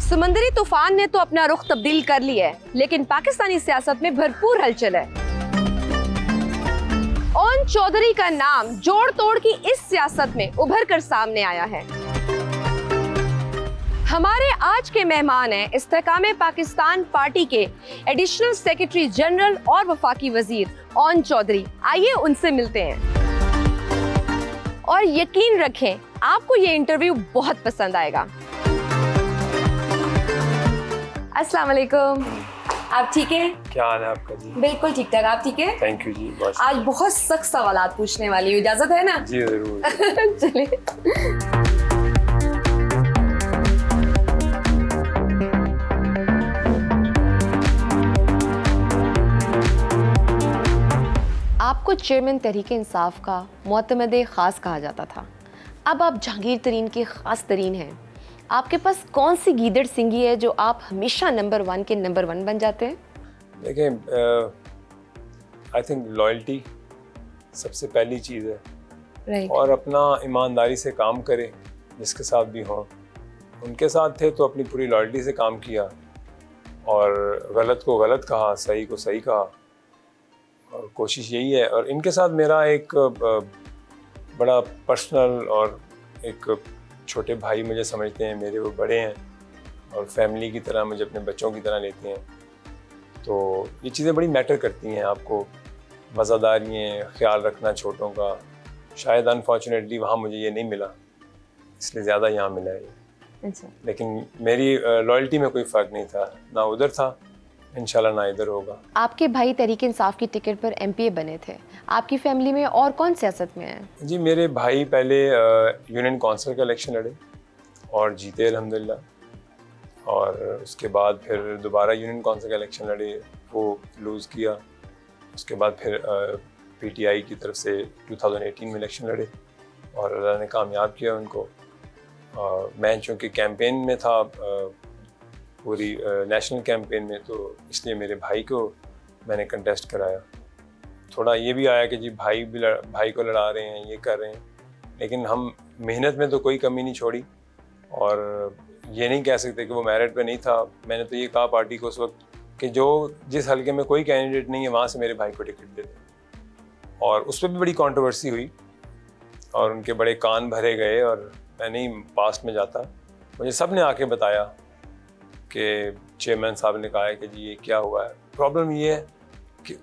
سمندری طوفان نے تو اپنا رخ تبدیل کر لیا ہے، لیکن پاکستانی سیاست میں بھرپور ہلچل ہے۔ اون چودھری کا نام جوڑ توڑ کی اس سیاست میں ابھر کر سامنے آیا ہے۔ ہمارے آج کے مہمان ہیں استحکام پاکستان پارٹی کے ایڈیشنل سیکرٹری جنرل اور وفاقی وزیر اون چودھری۔ آئیے ان سے ملتے ہیں اور یقین رکھیں آپ کو یہ انٹرویو بہت پسند آئے گا۔ السلام علیکم، آپ ٹھیک ہیں؟ کیا حال ہے آپ کا؟ جی بالکل ٹھیک ٹھاک، آپ ٹھیک ہیں؟ تھینک یو جی۔ بس آج بہت سخت سوالات پوچھنے والی ہوں، اجازت ہے نا؟ جی ضرور۔ چلیں۔ آپ کو چیئرمین تحریک انصاف کا معتمد خاص کہا جاتا تھا، اب آپ جہانگیر ترین کے خاص ترین ہیں۔ آپ کے پاس کون سی گیدڑ سنگھی ہے جو آپ ہمیشہ نمبر 1 کے نمبر 1 بن جاتے ہیں؟ دیکھیں، آئی تھنک لائلٹی سب سے پہلی چیز ہے، اور اپنا ایمانداری سے کام کرے، جس کے ساتھ بھی ہوں۔ ان کے ساتھ تھے تو اپنی پوری لائلٹی سے کام کیا، اور غلط کو غلط کہا، صحیح کو صحیح کہا، اور کوشش یہی ہے۔ اور ان کے ساتھ میرا ایک بڑا پرسنل اور ایک چھوٹے بھائی مجھے سمجھتے ہیں، میرے وہ بڑے ہیں اور فیملی کی طرح مجھے اپنے بچوں کی طرح لیتے ہیں، تو یہ چیزیں بڑی میٹر کرتی ہیں۔ آپ کو وفاداریاں، خیال رکھنا چھوٹوں کا، شاید انفارچونیٹلی وہاں مجھے یہ نہیں ملا، اس لیے زیادہ یہاں ملا ہے یہ۔ اچھا، لیکن میری لائلٹی میں کوئی فرق نہیں تھا، نہ ادھر تھا انشاءاللہ نہ ادھر ہوگا۔ آپ کے بھائی تحریک انصاف کی ٹکٹ پر ایم پی اے بنے تھے، آپ کی فیملی میں اور کون سیاست میں ہیں؟ جی میرے بھائی پہلے یونین کونسل کا الیکشن لڑے اور جیتے الحمدللہ، اور اس کے بعد پھر دوبارہ یونین کونسل کا الیکشن لڑے، وہ لوز کیا۔ اس کے بعد پھر پی ٹی آئی کی طرف سے 2018 میں الیکشن لڑے اور اللہ نے کامیاب کیا ان کو۔ میں چونکہ کیمپین میں تھا، پوری نیشنل کیمپین میں، تو اس لیے میرے بھائی کو میں نے کنٹیسٹ کرایا۔ تھوڑا یہ بھی آیا کہ جی بھائی کو لڑا رہے ہیں، یہ کر رہے ہیں، لیکن ہم محنت میں تو کوئی کمی نہیں چھوڑی، اور یہ نہیں کہہ سکتے کہ وہ میرٹ پہ نہیں تھا۔ میں نے تو یہ کہا پارٹی کو اس وقت کہ جس حلقے میں کوئی کینڈیڈیٹ نہیں ہے وہاں سے میرے بھائی کو ٹکٹ دے دیں، اور اس پہ بھی بڑی کنٹروورسی ہوئی اور ان کے بڑے کان بھرے گئے، اور میں نہیں پاسٹ میں جاتا، مجھے سب نے آ کے بتایا کہ چیئرمین صاحب نے کہا ہے کہ جی یہ کیا ہوا ہے۔ پرابلم یہ ہے کہ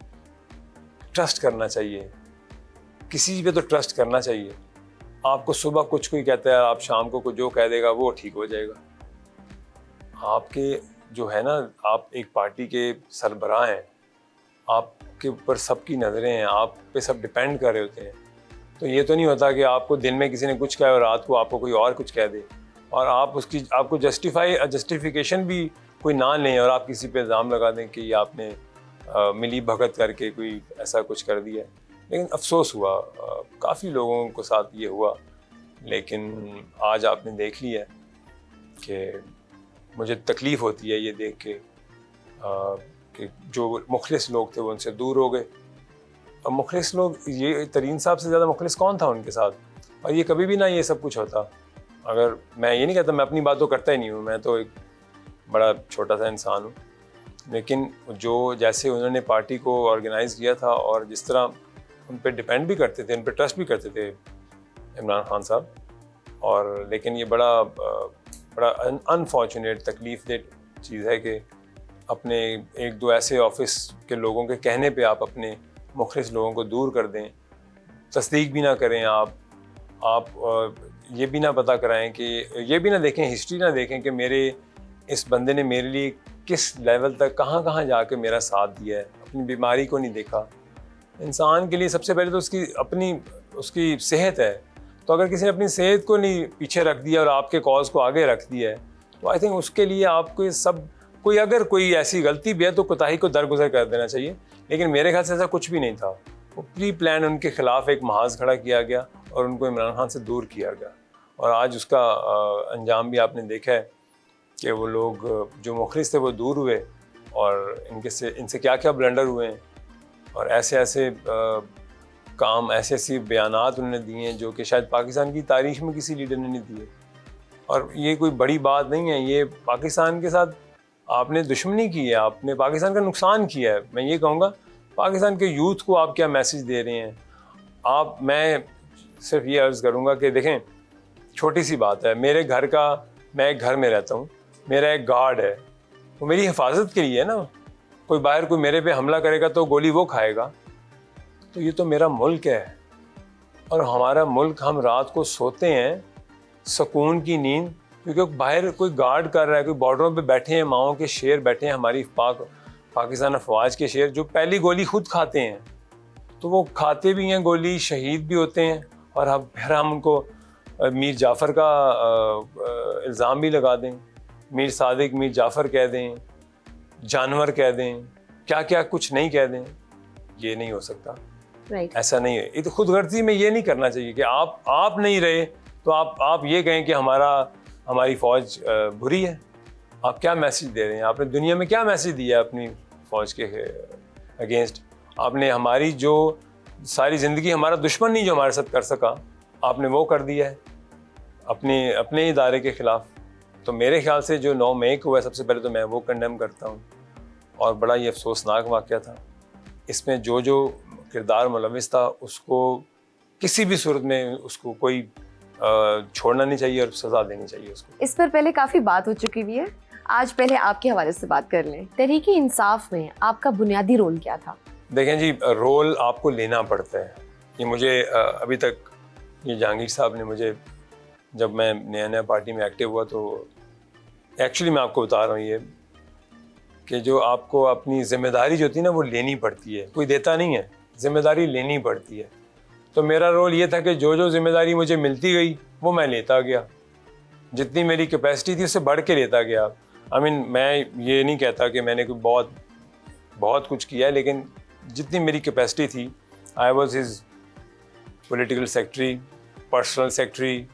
ٹرسٹ کرنا چاہیے، کسی پہ تو ٹرسٹ کرنا چاہیے۔ آپ کو صبح کچھ کوئی کہتا ہے، آپ شام کو جو کہہ دے گا وہ ٹھیک ہو جائے گا۔ آپ کے جو ہے نا، آپ ایک پارٹی کے سربراہ ہیں، آپ کے اوپر سب کی نظریں ہیں، آپ پہ سب ڈپینڈ کر رہے ہوتے ہیں، تو یہ تو نہیں ہوتا کہ آپ کو دن میں کسی نے کچھ کہا اور رات کو آپ کو کوئی اور کچھ کہہ دے، اور آپ کو جسٹیفیکیشن بھی کوئی نہ لیں، اور آپ کسی پہ الزام لگا دیں کہ یہ آپ نے ملی بھگت کر کے کوئی ایسا کچھ کر دیا۔ لیکن افسوس ہوا، کافی لوگوں کے ساتھ یہ ہوا، لیکن آج آپ نے دیکھ لیا کہ مجھے تکلیف ہوتی ہے یہ دیکھ کے کہ جو مخلص لوگ تھے وہ ان سے دور ہو گئے۔ اور مخلص لوگ، یہ ترین صاحب سے زیادہ مخلص کون تھا ان کے ساتھ؟ اور یہ کبھی بھی نہ یہ سب کچھ ہوتا۔ اگر میں یہ نہیں کہتا، میں اپنی بات تو کرتا ہی نہیں ہوں، میں تو ایک بڑا چھوٹا سا انسان ہوں، لیکن جیسے انہوں نے پارٹی کو آرگنائز کیا تھا، اور جس طرح ان پہ ڈپینڈ بھی کرتے تھے، ان پہ ٹرسٹ بھی کرتے تھے عمران خان صاحب، اور لیکن یہ بڑا انفارچونیٹ، تکلیف دہ چیز ہے کہ اپنے ایک دو ایسے آفس کے لوگوں کے کہنے پہ آپ اپنے مخلص لوگوں کو دور کر دیں، تصدیق بھی نہ کریں، آپ یہ بھی نہ پتہ کرائیں کہ یہ بھی نہ دیکھیں، ہسٹری نہ دیکھیں کہ میرے اس بندے نے میرے لیے کس لیول تک کہاں جا کے میرا ساتھ دیا ہے، اپنی بیماری کو نہیں دیکھا۔ انسان کے لیے سب سے پہلے تو اس کی صحت ہے، تو اگر کسی نے اپنی صحت کو نہیں پیچھے رکھ دیا اور آپ کے کاز کو آگے رکھ دیا ہے، تو آئی تھنک اس کے لیے آپ کو اگر کوئی ایسی غلطی بھی ہے تو کوتاہی کو درگزر کر دینا چاہیے۔ لیکن میرے خیال سے ایسا کچھ بھی نہیں تھا، وہ پری پلان ان کے خلاف ایک محاذ کھڑا کیا گیا اور ان کو عمران خان سے دور کیا گیا، اور آج اس کا انجام بھی آپ نے دیکھا ہے کہ وہ لوگ جو مخلص تھے وہ دور ہوئے، اور ان سے کیا کیا بلنڈر ہوئے ہیں، اور ایسے کام، ایسے بیانات انہوں نے دیے ہیں جو کہ شاید پاکستان کی تاریخ میں کسی لیڈر نے نہیں دیے۔ اور یہ کوئی بڑی بات نہیں ہے. یہ پاکستان کے ساتھ آپ نے دشمنی کی ہے, آپ نے پاکستان کا نقصان کیا ہے. میں یہ کہوں گا پاکستان کے یوتھ کو آپ کیا میسیج دے رہے ہیں آپ. میں صرف یہ عرض کروں گا کہ دیکھیں چھوٹی سی بات ہے, میرے گھر کا, میں ایک گھر میں رہتا ہوں, میرا ایک گارڈ ہے, وہ میری حفاظت کے لیے ہے نا. کوئی باہر کوئی میرے پہ حملہ کرے گا تو گولی وہ کھائے گا. تو یہ تو میرا ملک ہے, اور ہمارا ملک, ہم رات کو سوتے ہیں سکون کی نیند, کیونکہ باہر کوئی گارڈ کر رہا ہے, کوئی بارڈروں پہ بیٹھے ہیں, ماؤں کے شیر بیٹھے ہیں, ہماری پاکستان افواج کے شیر جو پہلی گولی خود کھاتے ہیں. تو وہ کھاتے بھی ہیں گولی, شہید بھی ہوتے ہیں, اور اب پھر ہم ان کو میر جعفر کا الزام بھی لگا دیں, میر صادق میر جعفر کہہ دیں, جانور کہہ دیں, کیا کیا کچھ نہیں کہہ دیں. یہ نہیں ہو سکتا, ایسا نہیں ہے. یہ تو خود غرضی میں یہ نہیں کرنا چاہیے کہ آپ نہیں رہے تو آپ یہ کہیں کہ ہماری فوج بری ہے. آپ کیا میسیج دے رہے ہیں؟ آپ نے دنیا میں کیا میسیج دیا ہے اپنی فوج کے اگینسٹ؟ آپ نے ہماری جو ساری زندگی ہمارا دشمن نہیں جو ہمارے ساتھ کر سکا, آپ نے وہ کر دیا ہے اپنے ادارے کے خلاف. تو میرے خیال سے جو 9 مئی کو ہوا ہے, سب سے پہلے تو میں وہ کنڈیم کرتا ہوں, اور بڑا یہ افسوسناک واقعہ تھا. اس میں جو کردار ملوث تھا اس کو کسی بھی صورت میں اس کو کوئی چھوڑنا نہیں چاہیے اور سزا دینی چاہیے اس کو. اس پر پہلے کافی بات ہو چکی ہوئی ہے, آج پہلے آپ کے حوالے سے بات کر لیں. تحریک انصاف میں آپ کا بنیادی رول کیا تھا؟ دیکھیں جی, رول آپ کو لینا پڑتا ہے. یہ مجھے ابھی تک یہ جہانگیر صاحب نے مجھے, جب میں نیا پارٹی میں ایکٹیو ہوا تو ایکچولی میں آپ کو بتا رہا ہوں یہ کہ جو آپ کو اپنی ذمہ داری جو ہوتی ہے نا وہ لینی پڑتی ہے, کوئی دیتا نہیں ہے, ذمہ داری لینی پڑتی ہے. تو میرا رول یہ تھا کہ جو ذمہ داری مجھے ملتی گئی وہ میں لیتا گیا, جتنی میری کیپیسٹی تھی اس سے بڑھ کے لیتا گیا. میں یہ نہیں کہتا کہ میں نے کوئی بہت کچھ کیا ہے, لیکن جتنی میری کیپیسٹی تھی, I was his political secretary, personal secretary,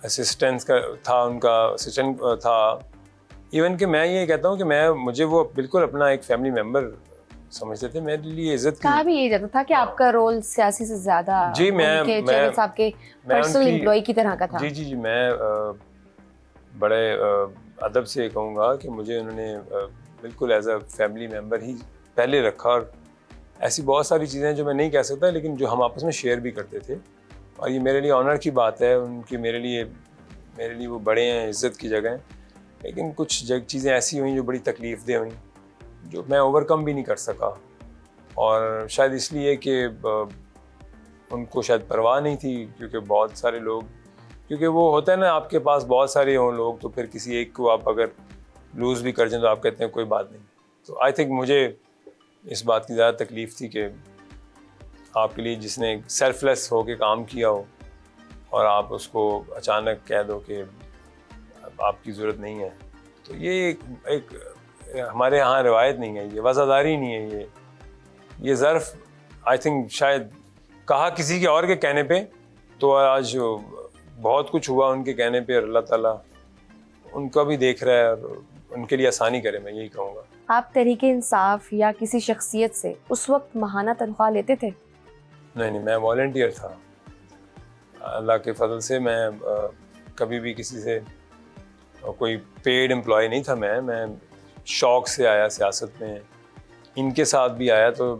assistance کا تھا, ان کا اسسٹنٹ تھا. ایون کہ میں یہ کہتا ہوں کہ مجھے وہ بالکل اپنا ایک فیملی ممبر سمجھتے تھے, میرے لیے عزت کی. کہا بھی یہ جاتا تھا کہ آپ کا رول سیاسی سے زیادہ جی میں چیئرمین صاحب کے پرسنل امپلائی کی طرح کا تھا. جی میں بڑے ادب سے کہوں گا کہ مجھے انہوں نے بالکل ایز اے فیملی ممبر ہی پہلے رکھا. اور ایسی بہت ساری چیزیں جو میں نہیں کہہ سکتا, لیکن جو ہم آپس میں شیئر بھی کرتے تھے, اور یہ میرے لیے آنر کی بات ہے. ان کی میرے لیے وہ بڑے ہیں, عزت کی جگہ ہیں. لیکن کچھ چیزیں ایسی ہوئیں جو بڑی تکلیف دہ ہوئیں, جو میں اوور کم بھی نہیں کر سکا. اور شاید اس لیے کہ ان کو شاید پرواہ نہیں تھی, کیونکہ بہت سارے لوگ, کیونکہ وہ ہوتا ہے نا آپ کے پاس بہت سارے ہوں لوگ, تو پھر کسی ایک کو آپ اگر لوز بھی کر جائیں تو آپ کہتے ہیں کوئی بات نہیں. تو آئی تھنک مجھے اس بات کی زیادہ تکلیف تھی کہ آپ کے لیے جس نے سیلف لیس ہو کے کام کیا ہو اور آپ اس کو اچانک کہہ دو کہ آپ کی ضرورت نہیں ہے. تو یہ ایک ہمارے ہاں روایت نہیں ہے, یہ وفاداری نہیں ہے. یہ ظرف آئی تھنک شاید کہا کسی کے اور کے کہنے پہ, تو آج بہت کچھ ہوا ان کے کہنے پہ, اور اللہ تعالیٰ ان کا بھی دیکھ رہا ہے اور ان کے لیے آسانی کرے, میں یہی کہوں گا. آپ تحریک انصاف یا کسی شخصیت سے اس وقت ماہانہ تنخواہ لیتے تھے؟ نہیں, میں والنٹیئر تھا. اللہ کے فضل سے میں کبھی بھی کسی سے کوئی پیڈ امپلائی نہیں تھا. میں شوق سے آیا سیاست میں, ان کے ساتھ بھی آیا تو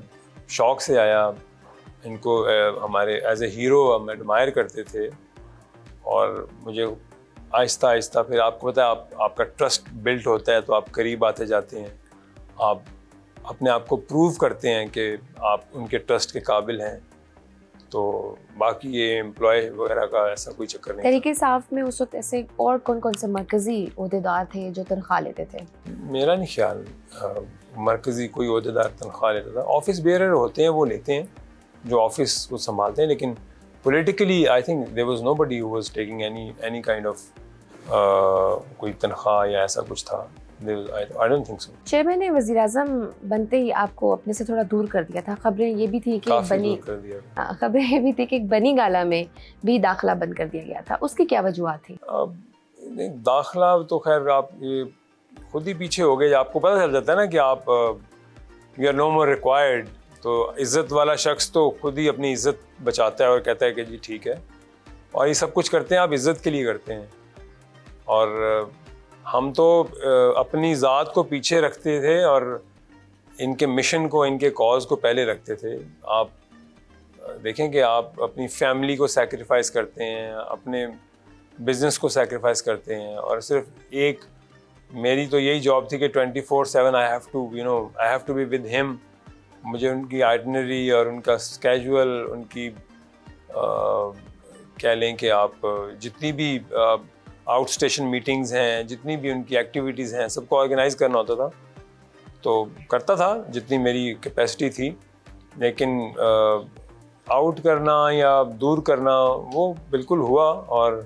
شوق سے آیا. ان کو ہمارے ایز اے ہیرو ہم ایڈمائر کرتے تھے, اور مجھے آہستہ آہستہ پھر آپ کو پتہ ہے آپ کا ٹرسٹ بلڈ ہوتا ہے تو آپ قریب آتے جاتے ہیں, آپ اپنے آپ کو پروو کرتے ہیں کہ آپ ان کے ٹرسٹ کے قابل ہیں. تو باقی یہ امپلائی وغیرہ کا ایسا کوئی چکر نہیں. تحریک انصاف میں اس وقت ایسے اور کون سے مرکزی عہدیدار تھے جو تنخواہ لیتے تھے؟ میرا نہیں خیال مرکزی کوئی عہدیدار تنخواہ لیتا تھا. آفس بیئرر ہوتے ہیں, وہ لیتے ہیں جو آفس کو سنبھالتے ہیں, لیکن politically I think there was nobody who was taking any kind of کوئی تنخواہ یا ایسا کچھ تھا. I don't think so. Chairman نے وزیر اعظم بنتے ہی آپ کو اپنے سے تھوڑا دور کر دیا تھا. خبریں یہ بھی تھی کہ بنی گالا میں بھی داخلہ بند کر دیا گیا تھا, اس کی کیا وجوہات تھی؟ داخلہ تو خیر آپ یہ خود ہی پیچھے ہو گئے, آپ کو پتہ چل جاتا ہے نا کہ آپ you are no more required. تو عزت والا شخص تو خود ہی اپنی عزت بچاتا ہے اور کہتا ہے کہ جی ٹھیک ہے, اور یہ سب کچھ کرتے ہیں آپ عزت کے لیے کرتے ہیں. اور ہم تو اپنی ذات کو پیچھے رکھتے تھے اور ان کے مشن کو, ان کے کاز کو پہلے رکھتے تھے. آپ دیکھیں کہ آپ اپنی فیملی کو سیکریفائس کرتے ہیں, اپنے بزنس کو سیکریفائس کرتے ہیں, اور صرف ایک میری تو یہی جاب تھی کہ 24/7 I have to be with him. مجھے ان کی آئٹنری اور ان کا اسکیجول, ان کی کہہ لیں کہ آپ جتنی بھی آؤٹ اسٹیشن میٹنگز ہیں, جتنی بھی ان کی ایکٹیویٹیز ہیں, سب کو آرگنائز کرنا ہوتا تھا. تو کرتا تھا جتنی میری کیپیسٹی تھی, لیکن آؤٹ کرنا یا دور کرنا وہ بالکل ہوا, اور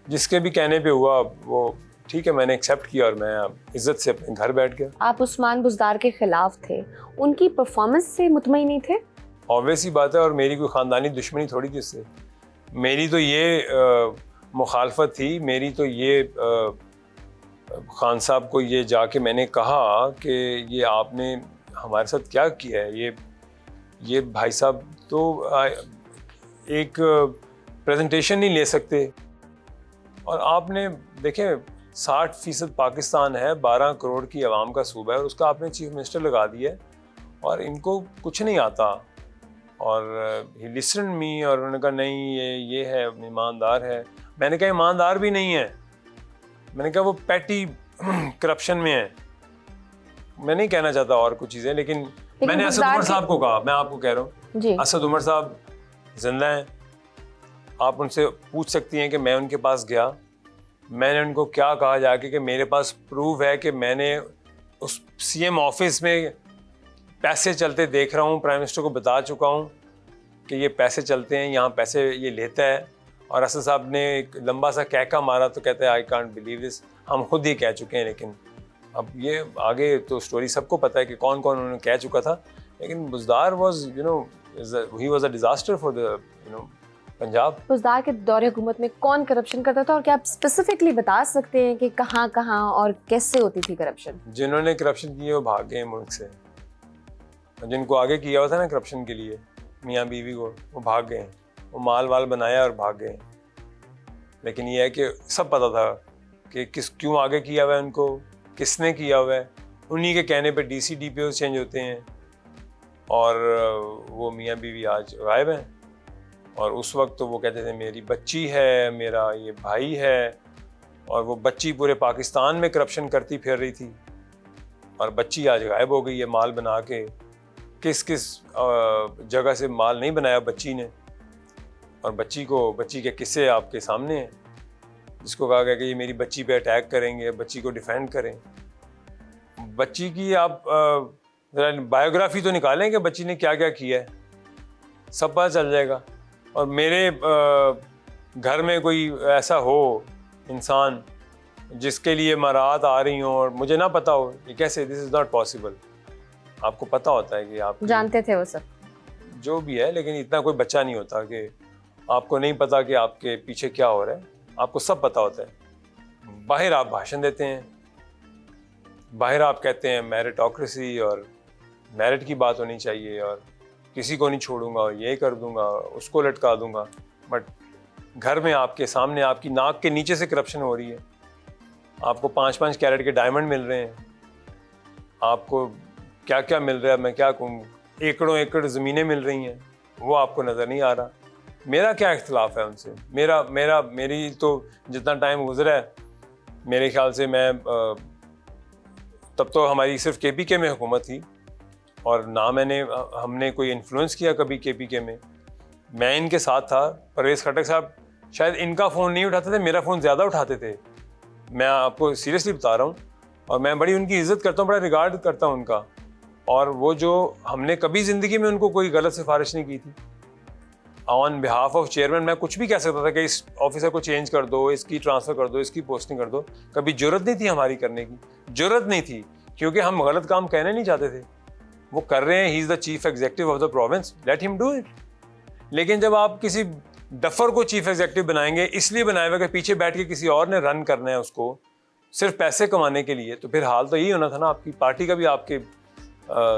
جس کے بھی کہنے پہ ہوا وہ ٹھیک ہے, میں نے ایکسیپٹ کیا اور میں عزت سے اپنے گھر بیٹھ گیا. آپ عثمان بزدار کے خلاف تھے, ان کی پرفارمنس سے مطمئن نہیں تھے؟ آبویس ہی بات ہے, اور میری کوئی خاندانی دشمنی تھوڑی تھی اس سے. میری تو یہ مخالفت تھی, میری تو یہ خان صاحب کو یہ جا کے میں نے کہا کہ یہ آپ نے ہمارے ساتھ کیا کیا ہے, یہ بھائی صاحب تو ایک پریزنٹیشن نہیں لے سکتے, اور آپ نے دیکھیں 60% پاکستان ہے, 12 کروڑ کی عوام کا صوبہ ہے, اور اس کا آپ نے چیف منسٹر لگا دیا ہے, اور ان کو کچھ نہیں آتا. اور ہی لسن می, اور انہوں نے کہا نہیں یہ ہے, ایماندار ہے. میں نے کہا ایماندار بھی نہیں ہے, میں نے کہا وہ پیٹی کرپشن میں ہے. میں نہیں کہنا چاہتا اور کچھ چیزیں, لیکن میں نے اسد عمر صاحب کو کہا, میں آپ کو کہہ رہا ہوں جی, اسد عمر صاحب زندہ ہیں, آپ ان سے پوچھ سکتی ہیں کہ میں ان کے پاس گیا, میں نے ان کو کیا کہا جا کے کہ میرے پاس پروف ہے کہ میں نے اس CM آفس میں پیسے چلتے دیکھ رہا ہوں, پرائم منسٹر کو بتا چکا ہوں کہ یہ پیسے چلتے ہیں, یہاں پیسے یہ لیتا ہے. اور اسد صاحب نے ایک لمبا سا کہکا مارا تو کہتے ہیں آئی کانٹ بلیو دس, ہم خود ہی کہہ چکے ہیں. لیکن اب یہ آگے تو اسٹوری سب کو پتہ ہے کہ کون کون انہوں نے کہہ چکا تھا. لیکن Buzdar was he was a disaster for the Punjab. Buzdar کے دور حکومت میں کون کرپشن کرتا تھا, اور کیا آپ اسپیسیفکلی بتا سکتے ہیں کہ کہاں کہاں اور کیسے ہوتی تھی کرپشن؟ جنہوں نے کرپشن کی وہ بھاگ گئے ملک سے, جن کو آگے کیا ہوا تھا نا کرپشن کے لیے, میاں بیوی کو, وہ بھاگ گئے, وہ مال وال بنایا اور بھاگ گئے. لیکن یہ ہے کہ سب پتہ تھا کہ کیوں آگے کیا ہوا ہے, ان کو کس نے کیا ہوا ہے. انہی کے کہنے پہ DC DPOs چینج ہوتے ہیں, اور وہ میاں بیوی آج غائب ہیں. اور اس وقت تو وہ کہتے تھے میری بچی ہے, میرا یہ بھائی ہے, اور وہ بچی پورے پاکستان میں کرپشن کرتی پھر رہی تھی, اور بچی آج غائب ہو گئی ہے مال بنا کے. کس جگہ سے مال نہیں بنایا بچی نے, اور بچی کے قصے آپ کے سامنے ہیں, جس کو کہا گیا کہ یہ میری بچی پہ اٹیک کریں گے, بچی کو ڈیفینڈ کریں. بچی کی آپ بایوگرافی تو نکالیں کہ بچی نے کیا کیا کیا ہے, سب پتہ چل جائے گا. اور میرے گھر میں کوئی ایسا ہو انسان جس کے لیے مراعات آ رہی ہوں اور مجھے نہ پتہ ہو, یہ کیسے؟ دس از ناٹ پاسبل. آپ کو پتہ ہوتا ہے کہ آپ جانتے تھے وہ سب جو بھی ہے, لیکن اتنا کوئی بچہ نہیں ہوتا کہ آپ کو نہیں پتا کہ آپ کے پیچھے کیا ہو رہا ہے. آپ کو سب پتہ ہوتا ہے. باہر آپ بھاشن دیتے ہیں, باہر آپ کہتے ہیں میرٹوکریسی اور میرٹ کی بات ہونی چاہیے, اور کسی کو نہیں چھوڑوں گا, اور یہ کر دوں گا, اس کو لٹکا دوں گا. بٹ گھر میں آپ کے سامنے آپ کی ناک کے نیچے سے کرپشن ہو رہی ہے. آپ کو 5-5 کیرٹ کے ڈائمنڈ مل رہے ہیں, آپ کو کیا کیا مل رہا ہے, میں کیا کہوں, ایکڑوں ایکڑ زمینیں مل رہی ہیں, وہ آپ کو نظر نہیں آ رہا. میرا کیا اختلاف ہے ان سے؟ میری تو جتنا ٹائم گزرا ہے میرے خیال سے, میں تب تو ہماری صرف KPK میں حکومت تھی, اور نہ ہم نے کوئی انفلوئنس کیا کبھی KPK میں. میں ان کے ساتھ تھا. پرویز خٹک صاحب شاید ان کا فون نہیں اٹھاتے تھے, میرا فون زیادہ اٹھاتے تھے. میں آپ کو سیریسلی بتا رہا ہوں, اور میں بڑی ان کی عزت کرتا ہوں, بڑا ریگارڈ کرتا ہوں ان کا. اور وہ جو ہم نے کبھی زندگی میں ان کو کوئی غلط سفارش نہیں کی تھی. آن بہاف آف چیئرمین میں کچھ بھی کہہ سکتا تھا کہ اس آفیسر کو چینج کر دو, اس کی ٹرانسفر کر دو, اس کی پوسٹنگ کر دو. کبھی جرت نہیں تھی ہماری کرنے کی, جرت نہیں تھی, کیونکہ ہم غلط کام کہنے نہیں چاہتے تھے. وہ کر رہے ہیں, he is the chief executive of the province, let him do it. لیکن جب آپ کسی ڈفر کو چیف ایگزیکٹو بنائیں گے, اس لیے بنائے ہوئے کہ پیچھے بیٹھ کے کسی اور نے رن کرنا ہے اس کو صرف پیسے کمانے کے لیے, تو پھر حال تو یہی ہونا تھا نا, آپ کی پارٹی کا بھی, آپ کے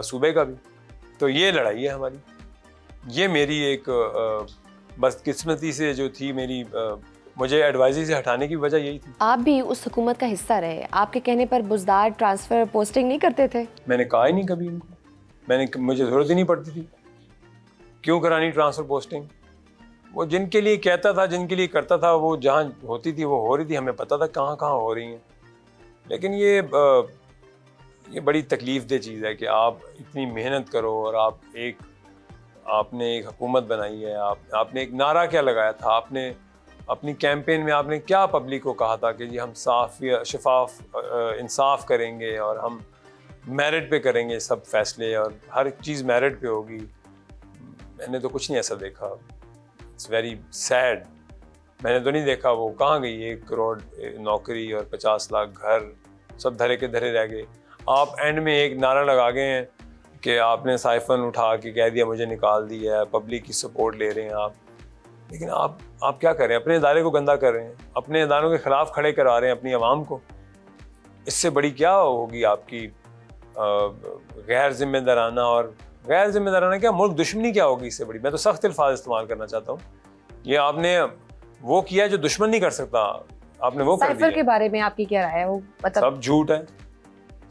صوبے کا بھی. تو یہ لڑائی ہے ہماری. یہ میری ایک بس قسمتی سے جو تھی میری مجھے ایڈوائزری سے ہٹانے کی وجہ یہی تھی. آپ بھی اس حکومت کا حصہ رہے, آپ کے کہنے پر بزدار ٹرانسفر پوسٹنگ نہیں کرتے تھے؟ میں نے کہا ہی نہیں کبھی ان کو, مجھے ضرورت ہی نہیں پڑتی تھی, کیوں کرانی ٹرانسفر پوسٹنگ. وہ جن کے لیے کہتا تھا, جن کے لیے کرتا تھا, وہ جہاں ہوتی تھی وہ ہو رہی تھی, ہمیں پتہ تھا کہاں کہاں ہو رہی ہیں. لیکن یہ بڑی تکلیف دہ چیز ہے کہ آپ اتنی محنت کرو اور آپ نے ایک حکومت بنائی ہے, آپ نے ایک نعرہ کیا لگایا تھا, آپ نے اپنی کیمپین میں آپ نے کیا پبلک کو کہا تھا کہ جی ہم صاف شفاف انصاف کریں گے اور ہم میرٹ پہ کریں گے سب فیصلے اور ہر چیز میرٹ پہ ہوگی. میں نے تو کچھ نہیں ایسا دیکھا. It's very sad. میں نے تو نہیں دیکھا. وہ کہاں گئی 1 کروڑ نوکری اور 50 لاکھ گھر, سب دھرے کے دھرے رہ گئے. آپ اینڈ میں ایک نعرہ لگا گئے ہیں کہ آپ نے سائفن اٹھا کے کہہ دیا مجھے نکال دیا ہے, پبلک کی سپورٹ لے رہے ہیں آپ. لیکن آپ کیا کر رہے ہیں؟ اپنے ادارے کو گندا کر رہے ہیں, اپنے اداروں کے خلاف کھڑے کرا رہے ہیں اپنی عوام کو. اس سے بڑی کیا ہوگی آپ کی غیر ذمہ دارانہ, اور غیر ذمہ دارانہ کیا, ملک دشمنی کیا ہوگی اس سے بڑی. میں تو سخت الفاظ استعمال کرنا چاہتا ہوں. یہ آپ نے وہ کیا جو دشمن نہیں کر سکتا, آپ نے وہ کر دیا. سائفر کے بارے میں آپ کی کیا رائے ہے؟ وہ سب جھوٹ ہے.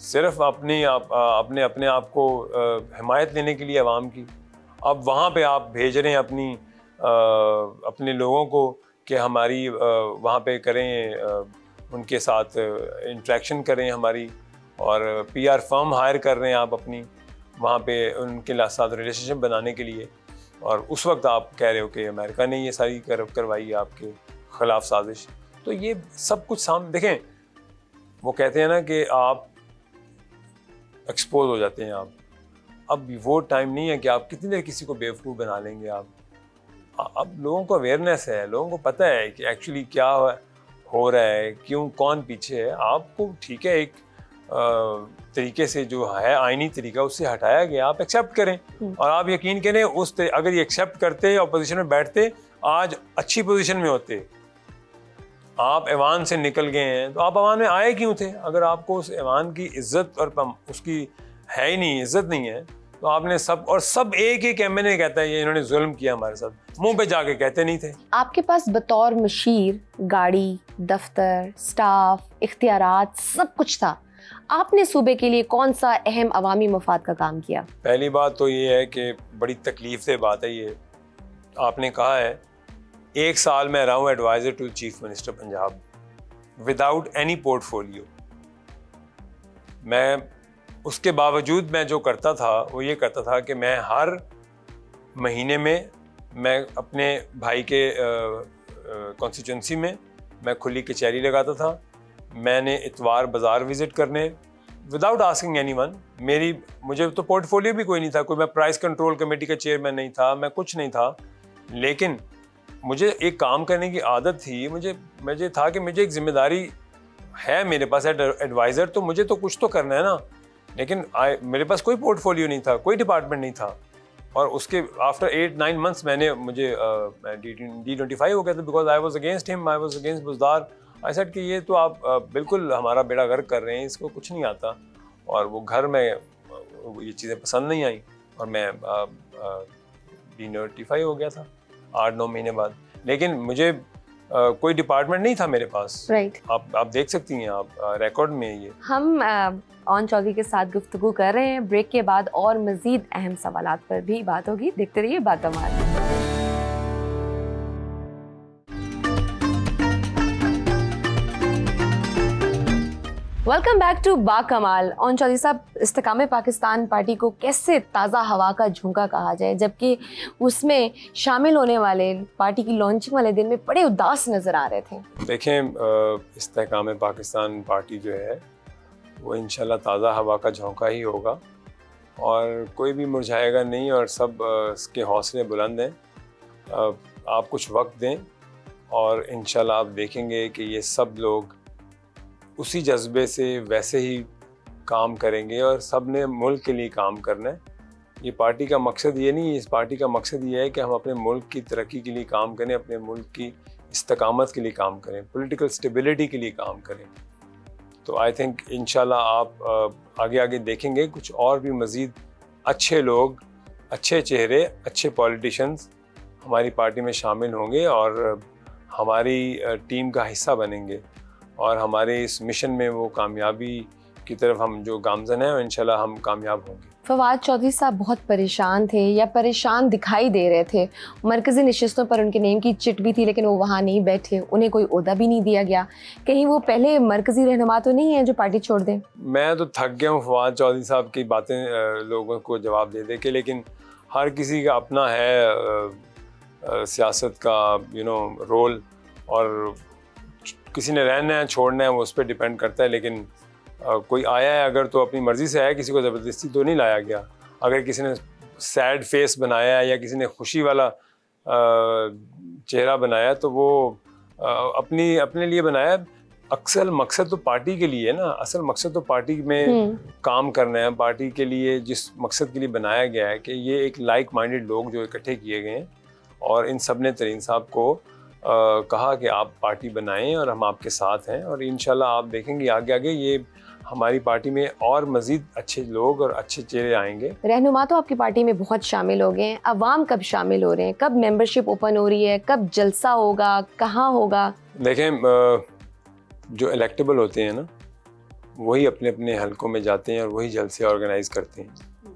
صرف اپنے آپ کو حمایت لینے کے لیے عوام کی. اب وہاں پہ آپ بھیج رہے ہیں اپنے لوگوں کو کہ ہماری وہاں پہ کریں, ان کے ساتھ انٹریکشن کریں ہماری, اور PR فرم ہائر کر رہے ہیں آپ اپنی وہاں پہ ان کے ساتھ ریلیشن شپ بنانے کے لیے. اور اس وقت آپ کہہ رہے ہو کہ امریکہ نے یہ ساری کروائی آپ کے خلاف سازش. تو یہ سب کچھ دیکھیں, وہ کہتے ہیں نا کہ آپ ایکسپوز ہو جاتے ہیں. اب وہ ٹائم نہیں ہے کہ آپ کتنی دیر کسی کو بیوقوف بنا لیں گے. اب لوگوں کو اویئرنیس ہے, لوگوں کو پتہ ہے کہ ایکچولی کیا ہو رہا ہے, کیوں, کون پیچھے ہے. آپ کو ٹھیک ہے ایک طریقے سے جو ہے آئینی طریقہ اس سے ہٹایا گیا, آپ ایکسیپٹ کریں. اور آپ یقین کریں اگر یہ ایکسیپٹ کرتے, اپوزیشن میں بیٹھتے, آج اچھی پوزیشن میں ہوتے. آپ ایوان سے نکل گئے ہیں تو آپ ایوان میں آئے کیوں تھے؟ اگر آپ کو اس ایوان کی عزت اور اس کی ہے ہی نہیں, عزت نہیں ہے, تو آپ نے سب ایک MNA کہتا ہے یہ انہوں نے ظلم کیا ہمارے ساتھ, منہ پہ جا کے کہتے نہیں تھے. آپ کے پاس بطور مشیر گاڑی, دفتر, سٹاف, اختیارات, سب کچھ تھا. آپ نے صوبے کے لیے کون سا اہم عوامی مفاد کا کام کیا؟ پہلی بات تو یہ ہے کہ بڑی تکلیف دہ بات ہے یہ. آپ نے کہا ہے 1 سال میں رہا ہوں advisor to chief minister Punjab without any portfolio. میں اس کے باوجود میں جو کرتا تھا وہ یہ کرتا تھا کہ میں ہر مہینے میں اپنے بھائی کے کانسٹیچوئنسی میں کھلی کچہری لگاتا تھا. میں نے اتوار بازار وزٹ کرنے وداؤٹ آسکنگ اینی ون. مجھے تو پورٹ فولیو بھی کوئی نہیں تھا, کوئی میں پرائز کنٹرول کمیٹی کا چیئرمین نہیں تھا, میں کچھ نہیں تھا. لیکن مجھے ایک کام کرنے کی عادت تھی. مجھے تھا کہ مجھے ایک ذمہ داری ہے میرے پاس ایڈوائزر, تو مجھے تو کچھ تو کرنا ہے نا. لیکن میرے پاس کوئی پورٹ فولیو نہیں تھا, کوئی ڈپارٹمنٹ نہیں تھا. اور اس کے آفٹر 8-9 months مجھے D25 ہو گیا تھا, بیکاز آئی واز اگینسٹ ہم, I was against Buzdar. I said کہ یہ تو آپ بالکل ہمارا بیڑا غرق کر رہے ہیں, اس کو کچھ نہیں آتا. اور وہ گھر میں یہ چیزیں پسند نہیں آئیں اور میں D25 ہو گیا تھا 8-9 مہینے بعد. لیکن مجھے کوئی ڈپارٹمنٹ نہیں تھا میرے پاس. رائٹ. آپ دیکھ سکتی ہیں, آپ ریکارڈ میں یہ. ہم آن چودھری کے ساتھ گفتگو کر رہے ہیں. بریک کے بعد اور مزید اہم سوالات پر بھی بات ہوگی. دیکھتے رہیے باکمال. ویلکم بیک ٹو باکمال. آن چودھری صاحب, استحکام پاکستان پارٹی کو کیسے تازہ ہوا کا جھونکا کہا جائے, جبکہ اس میں شامل ہونے والے پارٹی کی لانچنگ والے دن میں بڑے اداس نظر آ رہے تھے؟ دیکھیں, استحکام پاکستان پارٹی جو ہے وہ انشاءاللہ تازہ ہوا کا جھونکا ہی ہوگا, اور کوئی بھی مرجھائے گا نہیں, اور سب اس کے حوصلے بلند ہیں. آپ کچھ وقت دیں اور انشاءاللہ آپ دیکھیں گے کہ یہ سب لوگ اسی جذبے سے ویسے ہی کام کریں گے, اور سب نے ملک کے لیے کام کرنا ہے. یہ پارٹی کا مقصد یہ نہیں ہے, اس پارٹی کا مقصد یہ ہے کہ ہم اپنے ملک کی ترقی کے لیے کام کریں, اپنے ملک کی استقامت کے لیے کام کریں, پولیٹیکل سٹیبلٹی کے لیے کام کریں. تو آئی تھنک انشاءاللہ آپ آگے دیکھیں گے کچھ اور بھی مزید اچھے لوگ, اچھے چہرے, اچھے پولیٹیشنز ہماری پارٹی میں شامل ہوں گے, اور ہماری ٹیم کا حصہ بنیں گے اور ہمارے اس مشن میں وہ کامیابی کی طرف ہم جو گامزن ہیں انشاءاللہ ہم کامیاب ہوں گے۔ فواد چودھری صاحب بہت پریشان تھے یا پریشان دکھائی دے رہے تھے، مرکزی نشستوں پر ان کے نیم کی چٹ بھی تھی لیکن وہ وہاں نہیں بیٹھے، انہیں کوئی عہدہ بھی نہیں دیا گیا، کہیں وہ پہلے مرکزی رہنما تو نہیں ہیں جو پارٹی چھوڑ دیں؟ میں تو تھک گیا ہوں فواد چودھری صاحب کی باتیں لوگوں کو جواب دے دے کے، لیکن ہر کسی کا اپنا ہے سیاست کا رول، اور کسی نے رہنا ہے چھوڑنا ہے وہ اس پہ ڈیپینڈ کرتا ہے، لیکن کوئی آیا ہے اگر تو اپنی مرضی سے آیا، کسی کو زبردستی تو نہیں لایا گیا۔ اگر کسی نے سیڈ فیس بنایا ہے یا کسی نے خوشی والا چہرہ بنایا تو وہ اپنے لیے بنایا۔ اصل مقصد تو پارٹی کے لیے ہے نا، اصل مقصد تو پارٹی میں کام کرنا ہے، پارٹی کے لیے جس مقصد کے لیے بنایا گیا ہے کہ یہ ایک لائک مائنڈیڈ لوگ جو اکٹھے کیے گئے ہیں، اور ان سب نے ترین صاحب کو کہا کہ آپ پارٹی بنائیں اور ہم آپ کے ساتھ ہیں، اور انشاءاللہ آپ دیکھیں گے آگے آگے یہ ہماری پارٹی میں اور مزید اچھے لوگ اور اچھے چہرے آئیں گے۔ رہنما تو آپ کی پارٹی میں بہت شامل ہو گئے ہیں، عوام کب شامل ہو رہے ہیں، کب ممبرشپ اوپن ہو رہی ہے، کب جلسہ ہوگا، کہاں ہوگا؟ دیکھیں جو الیکٹیبل ہوتے ہیں نا وہی اپنے اپنے حلقوں میں جاتے ہیں اور وہی جلسے آرگنائز کرتے ہیں،